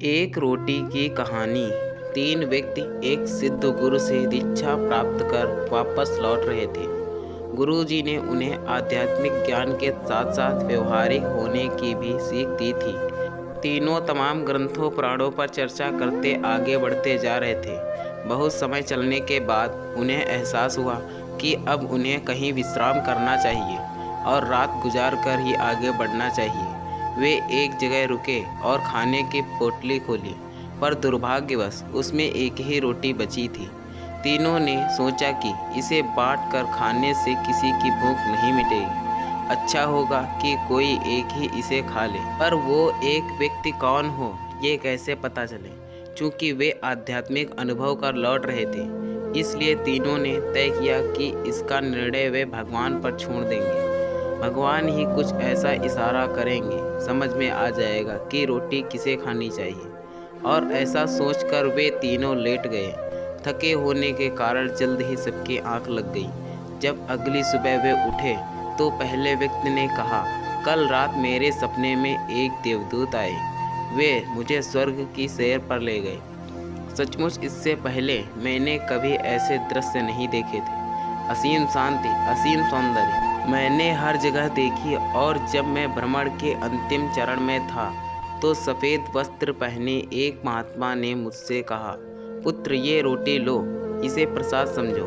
एक रोटी की कहानी। तीन व्यक्ति एक सिद्ध गुरु से दीक्षा प्राप्त कर वापस लौट रहे थे। गुरु जी ने उन्हें आध्यात्मिक ज्ञान के साथ साथ व्यवहारिक होने की भी सीख दी थी। तीनों तमाम ग्रंथों पुराणों पर चर्चा करते आगे बढ़ते जा रहे थे। बहुत समय चलने के बाद उन्हें एहसास हुआ कि अब उन्हें कहीं विश्राम करना चाहिए और रात गुजार कर ही आगे बढ़ना चाहिए। वे एक जगह रुके और खाने की पोटली खोली, पर दुर्भाग्यवश उसमें एक ही रोटी बची थी। तीनों ने सोचा कि इसे बांट कर खाने से किसी की भूख नहीं मिटेगी। अच्छा होगा कि कोई एक ही इसे खा ले। पर वो एक व्यक्ति कौन हो, ये कैसे पता चले? चूँकि वे आध्यात्मिक अनुभव कर लौट रहे थे, इसलिए तीनों ने तय किया कि इसका निर्णय वे भगवान पर छोड़ देंगे। भगवान ही कुछ ऐसा इशारा करेंगे, समझ में आ जाएगा कि रोटी किसे खानी चाहिए। और ऐसा सोचकर वे तीनों लेट गए। थके होने के कारण जल्द ही सबकी आंख लग गई। जब अगली सुबह वे उठे तो पहले व्यक्ति ने कहा, कल रात मेरे सपने में एक देवदूत आए। वे मुझे स्वर्ग की सैर पर ले गए। सचमुच इससे पहले मैंने कभी ऐसे दृश्य नहीं देखे थे। असीम शांति, असीम सौंदर्य मैंने हर जगह देखी। और जब मैं भ्रमण के अंतिम चरण में था तो सफ़ेद वस्त्र पहने एक महात्मा ने मुझसे कहा, पुत्र, ये रोटी लो, इसे प्रसाद समझो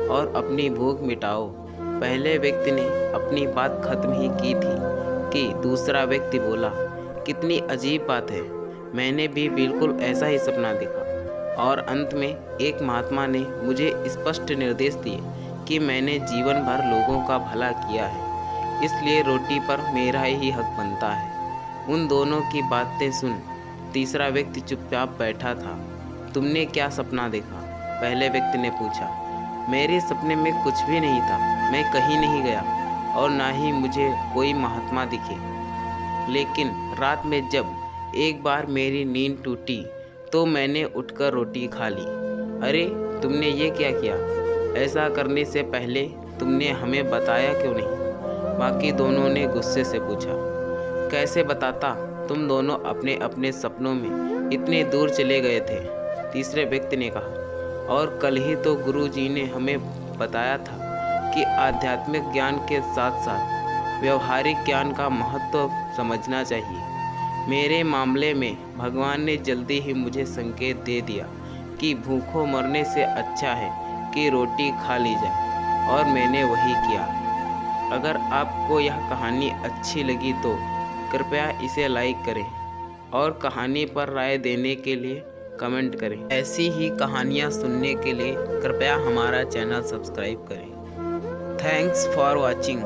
और अपनी भूख मिटाओ। पहले व्यक्ति ने अपनी बात खत्म ही की थी कि दूसरा व्यक्ति बोला, कितनी अजीब बात है, मैंने भी बिल्कुल ऐसा ही सपना देखा। और अंत में एक महात्मा ने मुझे स्पष्ट निर्देश दिए कि मैंने जीवन भर लोगों का भला किया है, इसलिए रोटी पर मेरा ही हक बनता है। उन दोनों की बातें सुन तीसरा व्यक्ति चुपचाप बैठा था। तुमने क्या सपना देखा? पहले व्यक्ति ने पूछा। मेरे सपने में कुछ भी नहीं था, मैं कहीं नहीं गया और ना ही मुझे कोई महात्मा दिखे। लेकिन रात में जब एक बार मेरी नींद टूटी तो मैंने उठकर रोटी खा ली। अरे, तुमने ये क्या किया? ऐसा करने से पहले तुमने हमें बताया क्यों नहीं? बाकी दोनों ने गुस्से से पूछा। कैसे बताता? तुम दोनों अपने अपने सपनों में इतने दूर चले गए थे। तीसरे व्यक्ति ने कहा, और कल ही तो गुरु जी ने हमें बताया था कि आध्यात्मिक ज्ञान के साथ साथ व्यवहारिक ज्ञान का महत्व समझना चाहिए। मेरे मामले में भगवान ने जल्दी ही मुझे संकेत दे दिया कि भूखों मरने से अच्छा है कि रोटी खा ली जाए, और मैंने वही किया। अगर आपको यह कहानी अच्छी लगी तो कृपया इसे लाइक करें और कहानी पर राय देने के लिए कमेंट करें। ऐसी ही कहानियाँ सुनने के लिए कृपया हमारा चैनल सब्सक्राइब करें। Thanks for watching.